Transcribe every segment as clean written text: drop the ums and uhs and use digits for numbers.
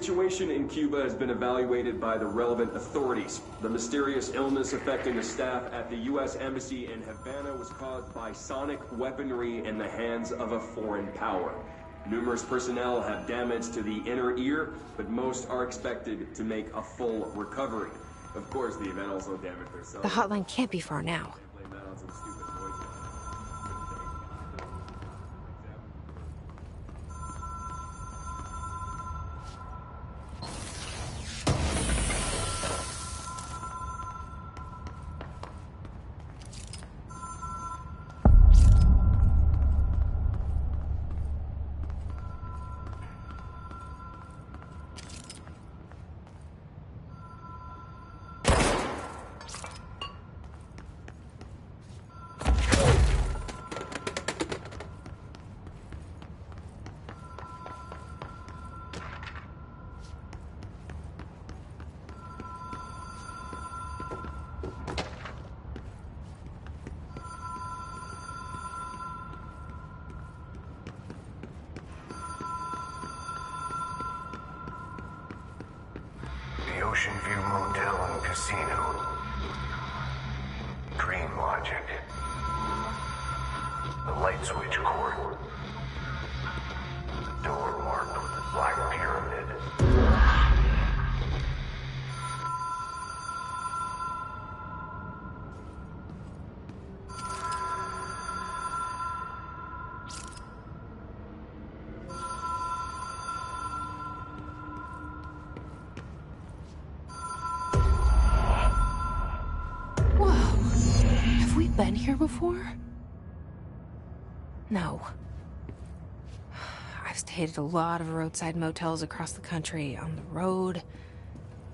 situation in Cuba has been evaluated by the relevant authorities. The mysterious illness affecting the staff at the U.S. Embassy in Havana was caused by sonic weaponry in the hands of a foreign power. Numerous personnel have damage to the inner ear, but most are expected to make a full recovery. Of course, the event also damaged their cell. The hotline can't be far now. Ocean View Motel and Casino. Dream Logic. The light switch cord. Door marked with the Black Pyramid. Been here before? No. I've stayed at a lot of roadside motels across the country, on the road,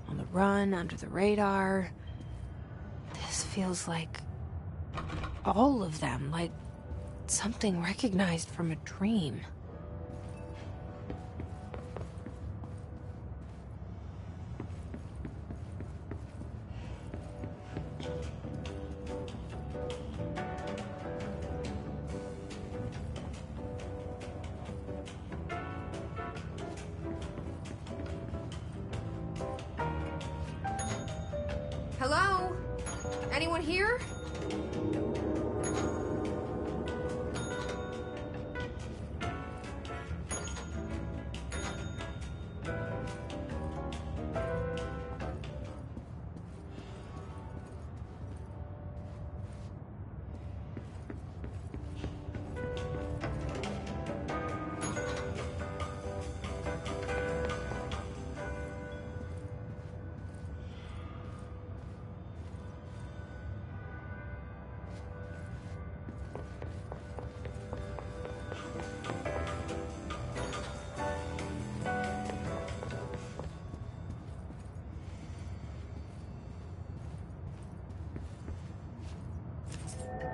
on the run, under the radar. This feels like all of them, like something recognized from a dream. Hello? Anyone here?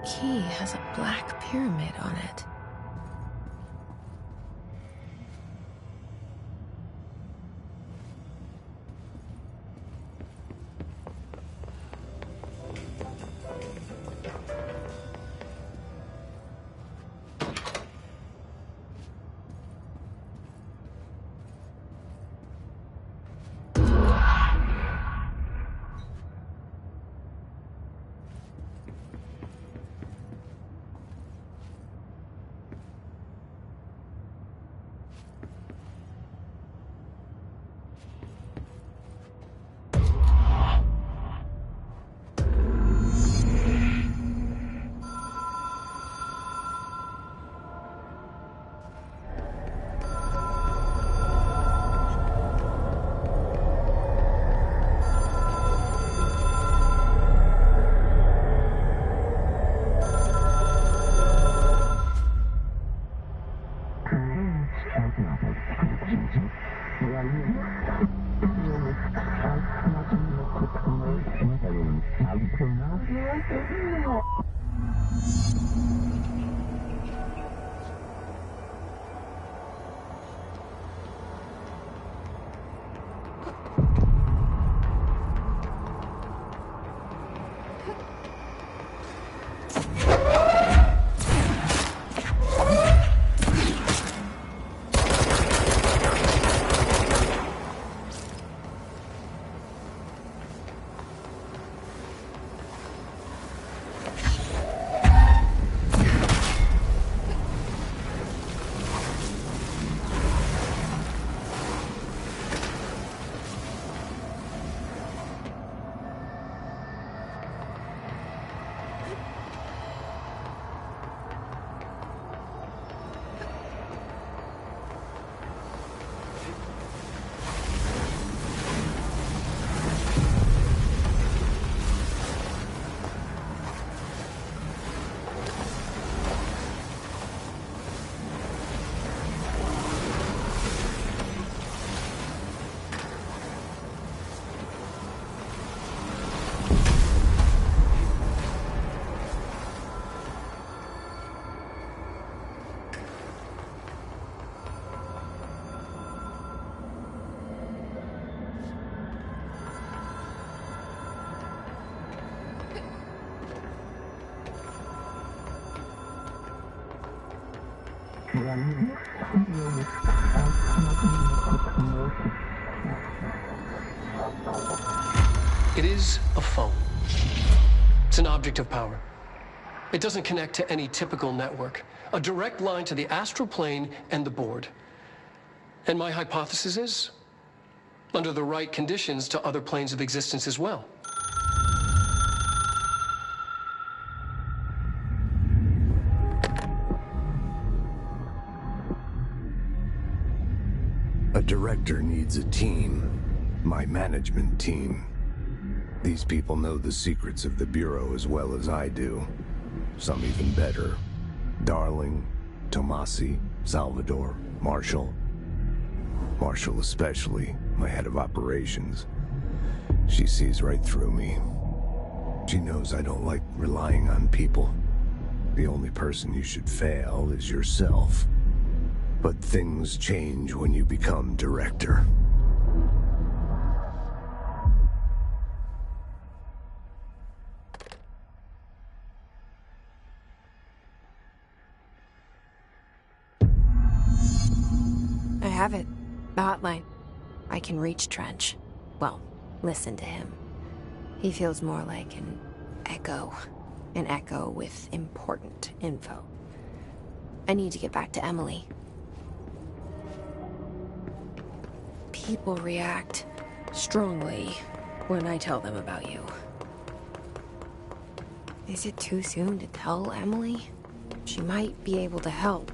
Key has a black pyramid on it. It is a phone. It's an object of power. It doesn't connect to any typical network. A direct line to the astral plane and the board. And my hypothesis is, under the right conditions, to other planes of existence as well. A director needs a team. My management team. These people know the secrets of the Bureau as well as I do. Some even better. Darling, Tomasi, Salvador, Marshall. Marshall especially, my head of operations. She sees right through me. She knows I don't like relying on people. The only person you should fail is yourself. But things change when you become director. I have it. The hotline. I can reach Trench. Well, listen to him. He feels more like an echo. An echo with important info. I need to get back to Emily. People react strongly when I tell them about you. Is it too soon to tell Emily? She might be able to help.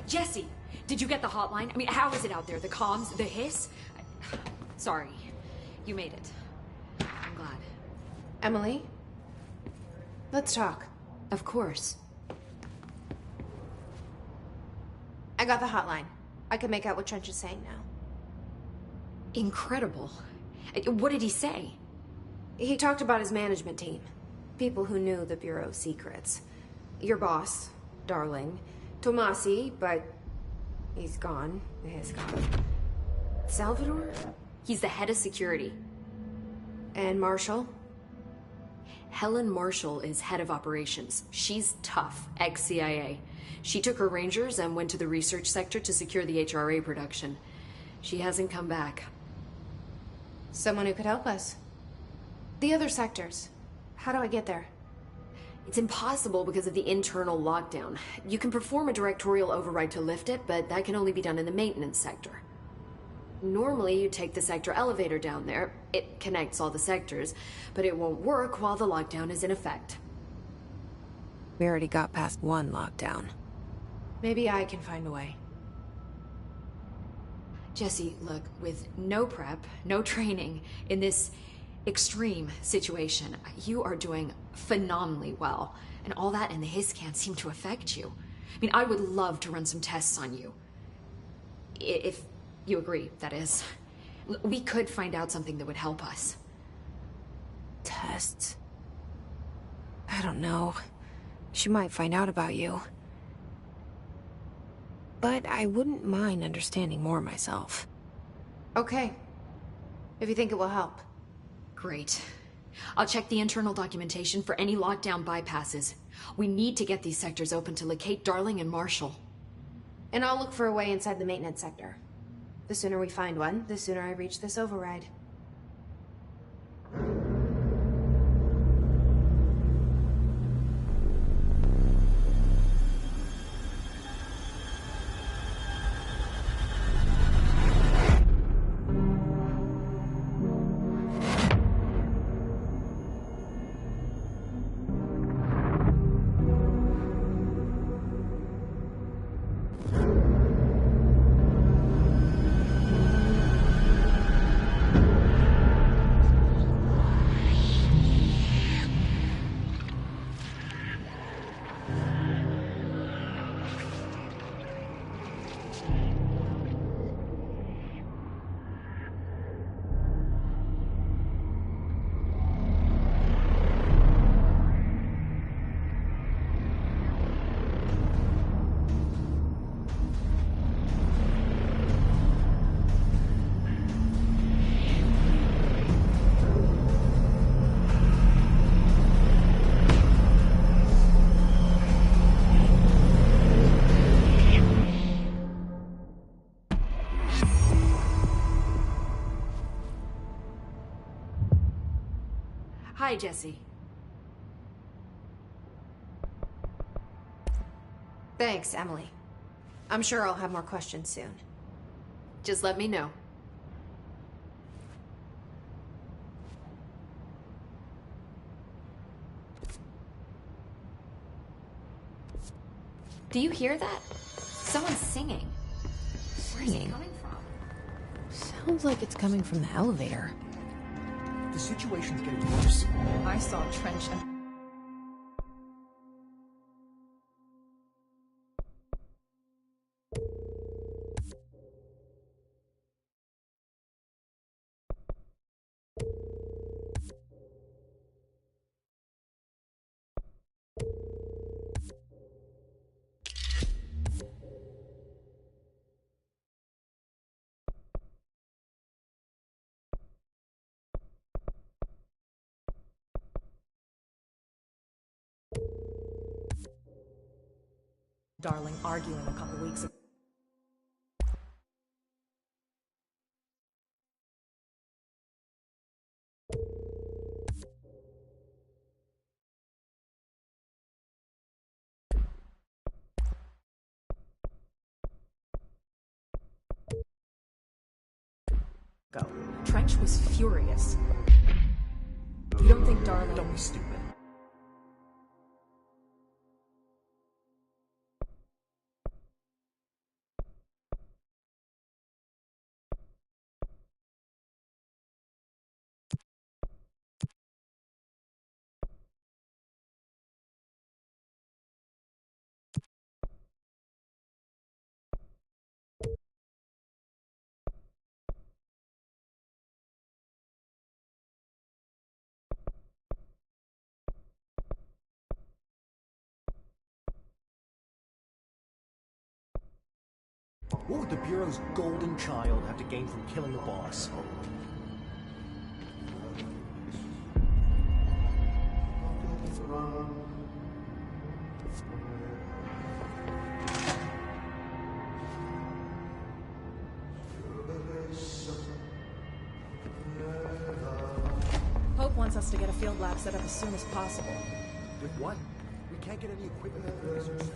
Jesse, did you get the hotline? I mean, how is it out there? The comms, the hiss? Sorry, you made it. I'm glad. Emily? Let's talk. Of course. I got the hotline. I can make out what Trench is saying now. Incredible. What did he say? He talked about his management team. People who knew the Bureau's secrets. Your boss, Darling. Tomasi, but he's gone. He's gone. Salvador? He's the head of security. And Marshall? Helen Marshall is head of operations. She's tough, ex-CIA. She took her Rangers and went to the research sector to secure the HRA production. She hasn't come back. Someone who could help us. The other sectors. How do I get there? It's impossible because of the internal lockdown. You can perform a directorial override to lift it, but that can only be done in the maintenance sector. Normally, you take the sector elevator down there. It connects all the sectors, but it won't work while the lockdown is in effect. We already got past one lockdown. Maybe I can find a way. Jesse, look, with no prep, no training, in this extreme situation, you are doing phenomenally well. And all that and the hiss can't seem to affect you. I mean, I would love to run some tests on you. If you agree, that is. We could find out something that would help us. Tests? I don't know. She might find out about you. But I wouldn't mind understanding more myself. Okay. If you think it will help. Great. I'll check the internal documentation for any lockdown bypasses. We need to get these sectors open to locate Darling and Marshall. And I'll look for a way inside the maintenance sector. The sooner we find one, the sooner I reach this override. Hi, Jesse. Thanks, Emily. I'm sure I'll have more questions soon. Just let me know. Do you hear that? Someone's singing. Where's it coming from? Sounds like it's coming from the elevator. The situation's getting worse. I saw Trench and... Darling arguing a couple weeks ago. Trench was furious. You don't think Darling... Don't be stupid. What would the Bureau's golden child have to gain from killing the boss? wants us to get a field lab set up as soon as possible. With what? We can't get any equipment at the research center.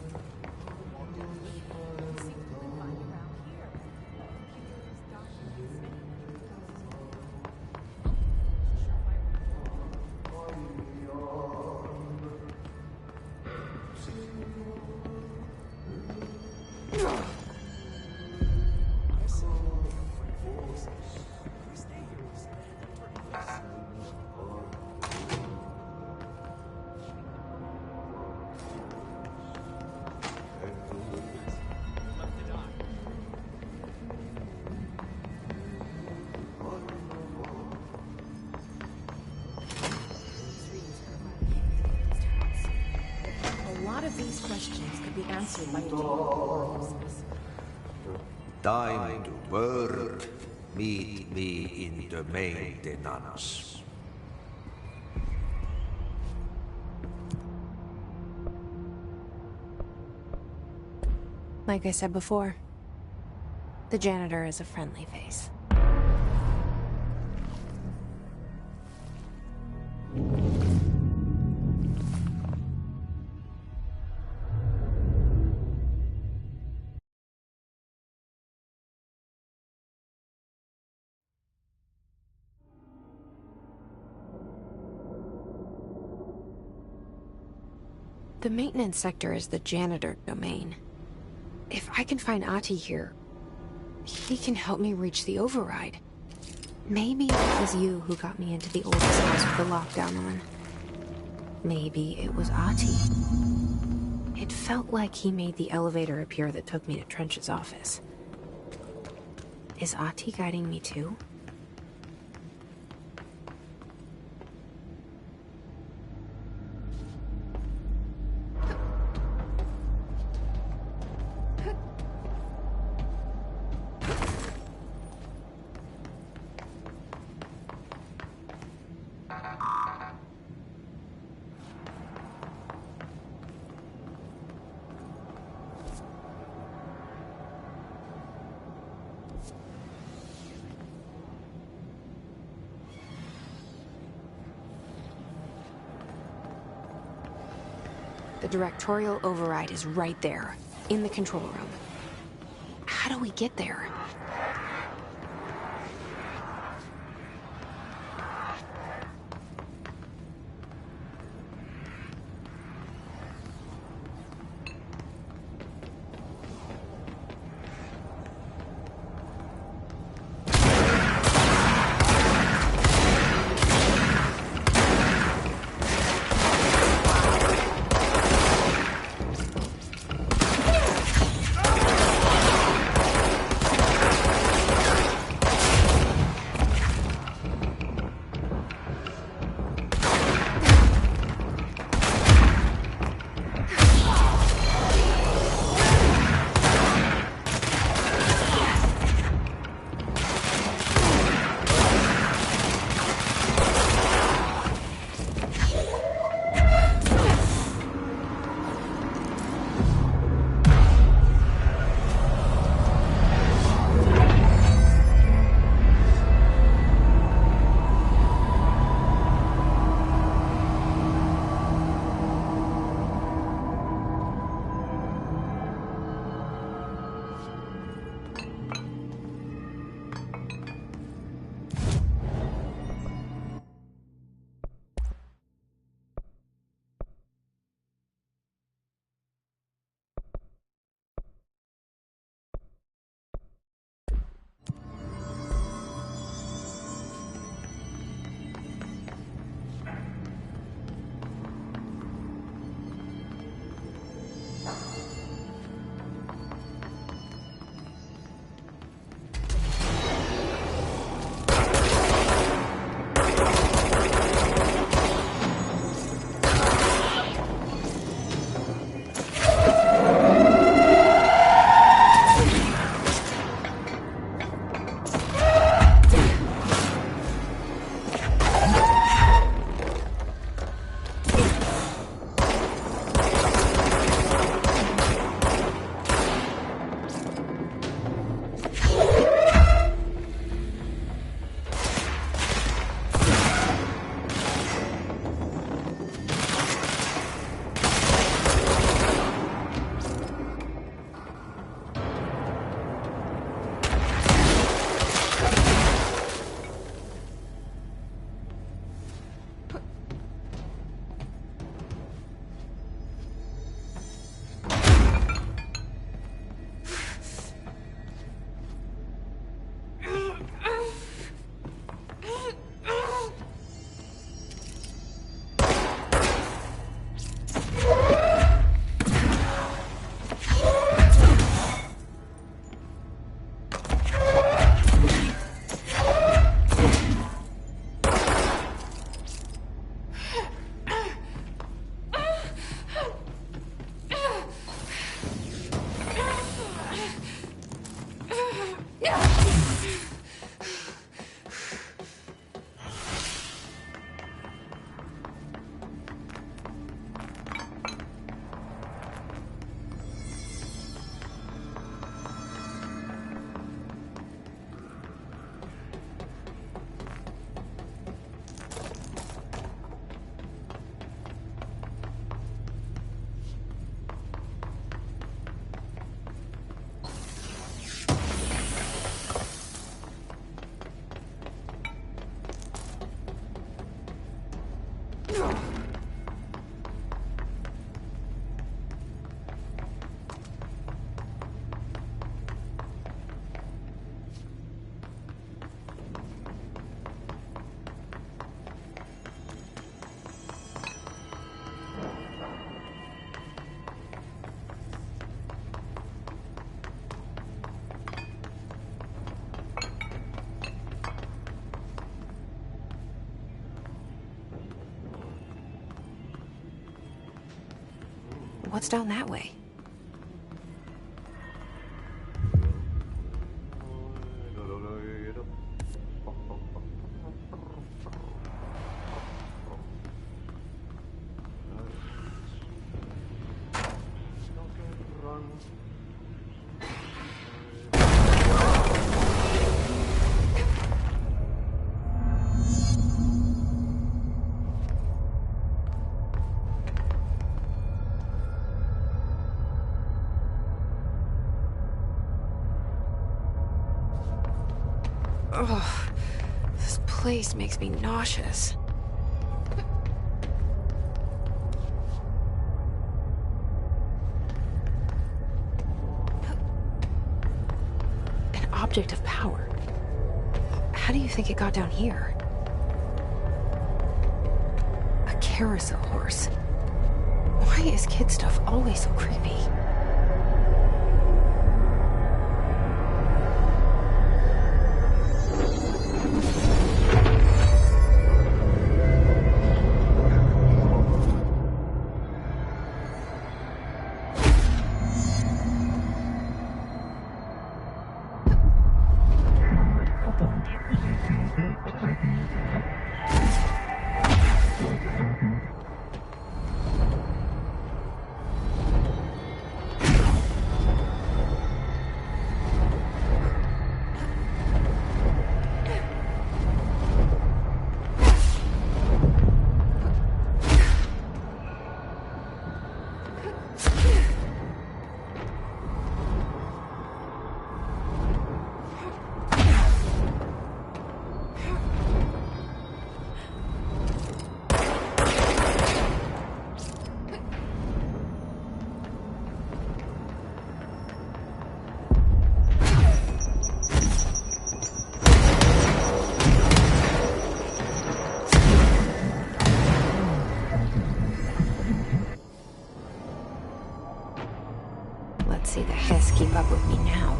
These questions could be answered by a team of professors. Time to work. Meet me in the maintenance. Like I said before, the janitor is a friendly face. The maintenance sector is the janitor domain. If I can find Ahti here, he can help me reach the override. Maybe it was you who got me into the oldest house with the lockdown on. Maybe it was Ahti. It felt like he made the elevator appear that took me to Trench's office. Is Ahti guiding me too? The directorial override is right there, in the control room. How do we get there? What's down that way? Ugh, this place makes me nauseous. An object of power. How do you think it got down here? A carousel horse. Why is kid stuff always so creepy? Let's see the Hess keep up with me now.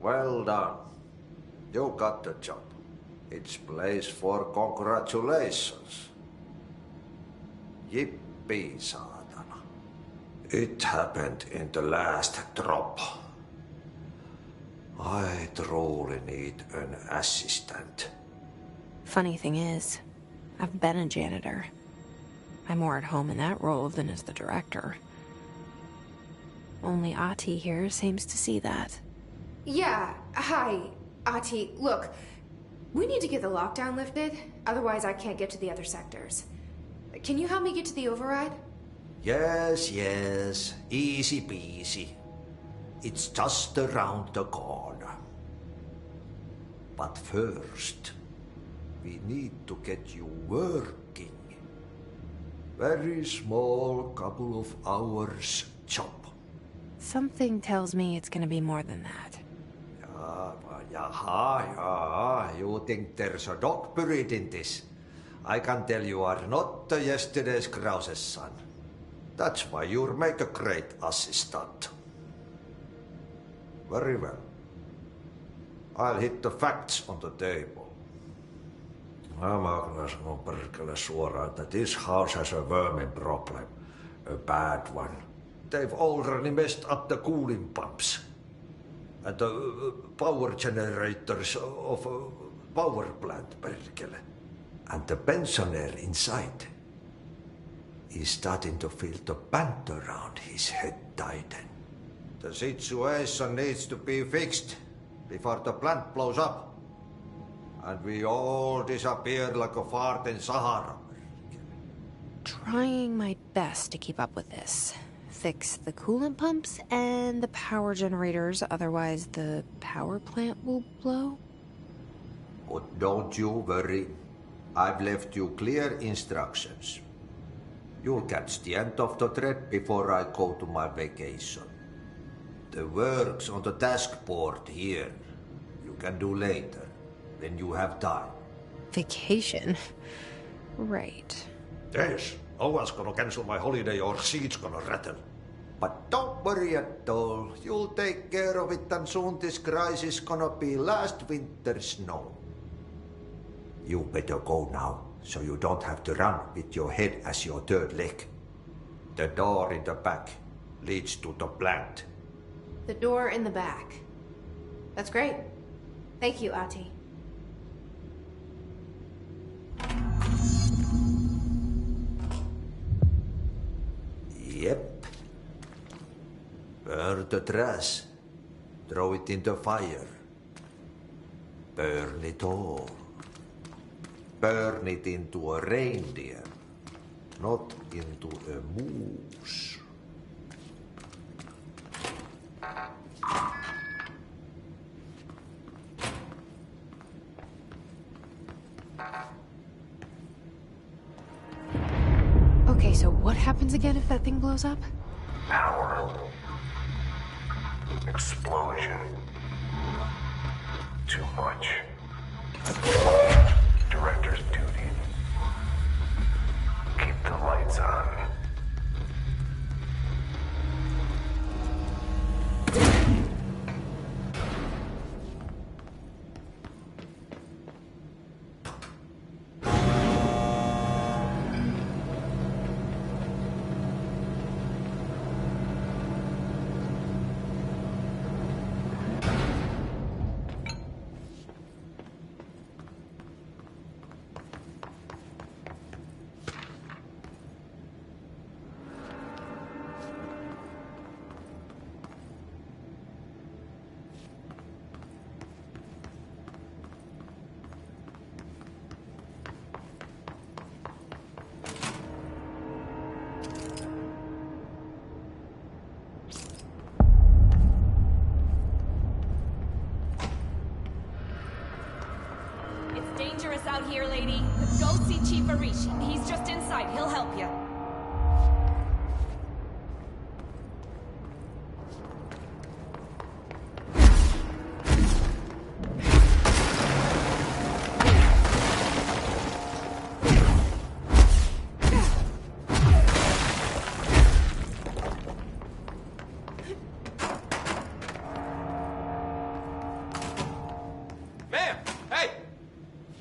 Well done. You got the job. It's place for congratulations. Yippee, saatana. It happened in the last drop. I truly need an assistant. Funny thing is, I've been a janitor. I'm more at home in that role than as the director. Only Ahti here seems to see that. Yeah, hi, Ahti. Look, we need to get the lockdown lifted, otherwise I can't get to the other sectors. Can you help me get to the override? Yes, yes. Easy peasy. It's just around the corner. But first, we need to get you working. Very small, couple of hours job. Something tells me it's gonna be more than that. Yeah. You think there's a dog buried in this? I can tell you are not yesterday's Krause's son. That's why you'll make a great assistant. Very well. I'll hit the facts on the table. Mä kyllä sanon perkele suoraan, että this house has a vermin problem. A bad one. They've already messed up the cooling pumps. And the power generators of a power plant, perkele. And the pensioner inside is starting to feel the band around his head tighten. The situation needs to be fixed before the plant blows up. And we all disappear like a fart in Sahara. Trying my best to keep up with this. Fix the coolant pumps and the power generators, otherwise the power plant will blow. But don't you worry. I've left you clear instructions. You'll catch the end of the thread before I go to my vacation. The work's on the task board here. You can do later, when you have time. Vacation? Right. Yes, no one's gonna cancel my holiday or seat's gonna rattle. But don't worry at all. You'll take care of it and soon this crisis gonna be last winter's snow. You better go now, so you don't have to run with your head as your third leg. The door in the back leads to the plant. The door in the back. That's great. Thank you, Ahti. Yep. Burn the trash. Throw it in the fire. Burn it all. Burn it into a reindeer, not into a moose. Okay, so what happens again if that thing blows up? Power. Explosion. Too much. Director's duty. Keep the lights on. Dangerous out here, lady. Go see Chief Arish. He's just inside. He'll help you.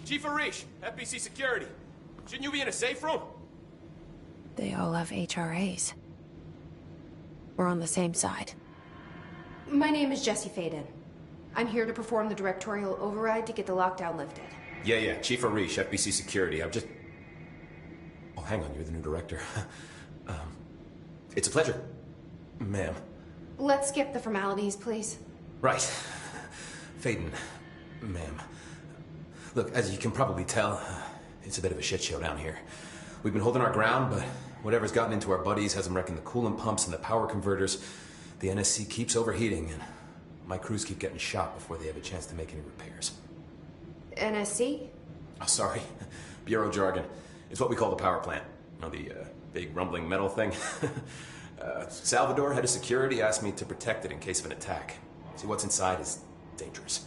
Chief Arish, FBC Security. Shouldn't you be in a safe room? They all have HRAs. We're on the same side. My name is Jesse Faden. I'm here to perform the directorial override to get the lockdown lifted. Yeah, Chief Arish, FBC Security. I'm just... Oh, hang on, you're the new director. It's a pleasure, ma'am. Let's skip the formalities, please. Right. Faden, ma'am. Look, as you can probably tell, it's a bit of a shit show down here. We've been holding our ground, but whatever's gotten into our buddies has them wrecking the coolant pumps and the power converters. The NSC keeps overheating, and my crews keep getting shot before they have a chance to make any repairs. NSC? Oh, sorry. Bureau jargon. It's what we call the power plant. You know, the big rumbling metal thing? Salvador, head of security, asked me to protect it in case of an attack. See, what's inside is dangerous.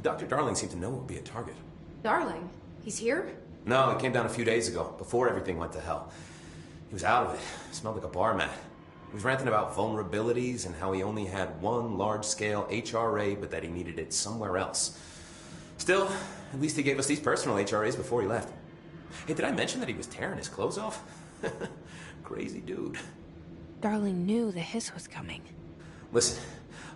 Dr. Darling seemed to know it would be a target. Darling? He's here? No, he came down a few days ago, before everything went to hell. He was out of it. Smelled like a bar mat. He was ranting about vulnerabilities and how he only had one large-scale HRA, but that he needed it somewhere else. Still, at least he gave us these personal HRAs before he left. Hey, did I mention that he was tearing his clothes off? Crazy dude. Darling knew the hiss was coming. Listen,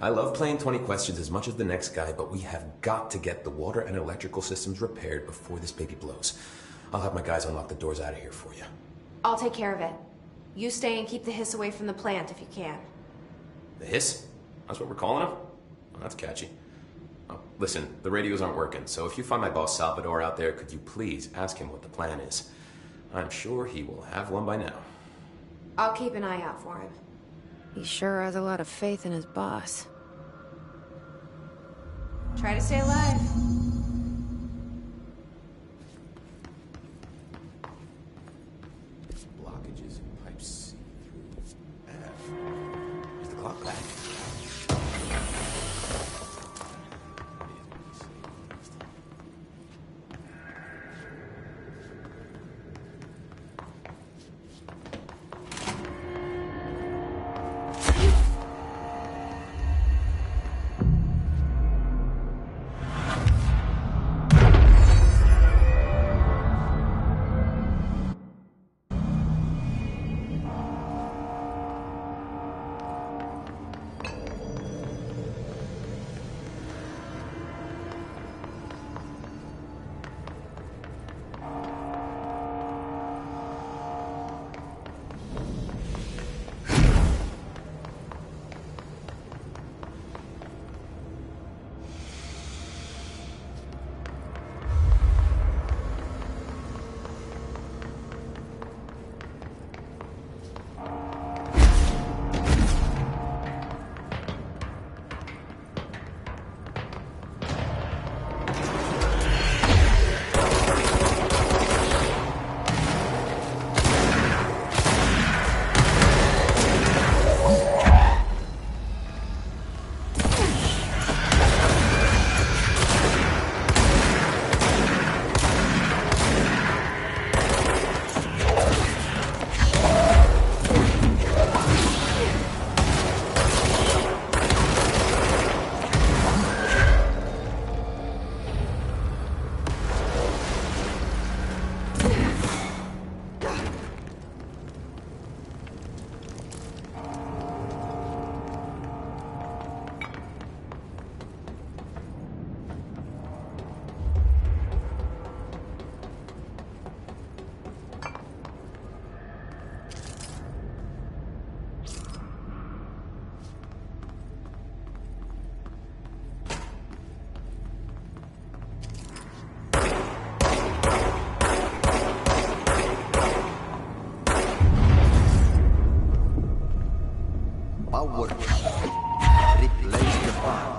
I love playing 20 questions as much as the next guy, but we have got to get the water and electrical systems repaired before this baby blows. I'll have my guys unlock the doors out of here for you. I'll take care of it. You stay and keep the hiss away from the plant if you can. The hiss? That's what we're calling him? Well, that's catchy. Oh, listen, the radios aren't working, so if you find my boss Salvador out there, could you please ask him what the plan is? I'm sure he will have one by now. I'll keep an eye out for him. He sure has a lot of faith in his boss. Try to stay alive. Blockages in pipe C through F. Is the clock back? Power. Replace the bar.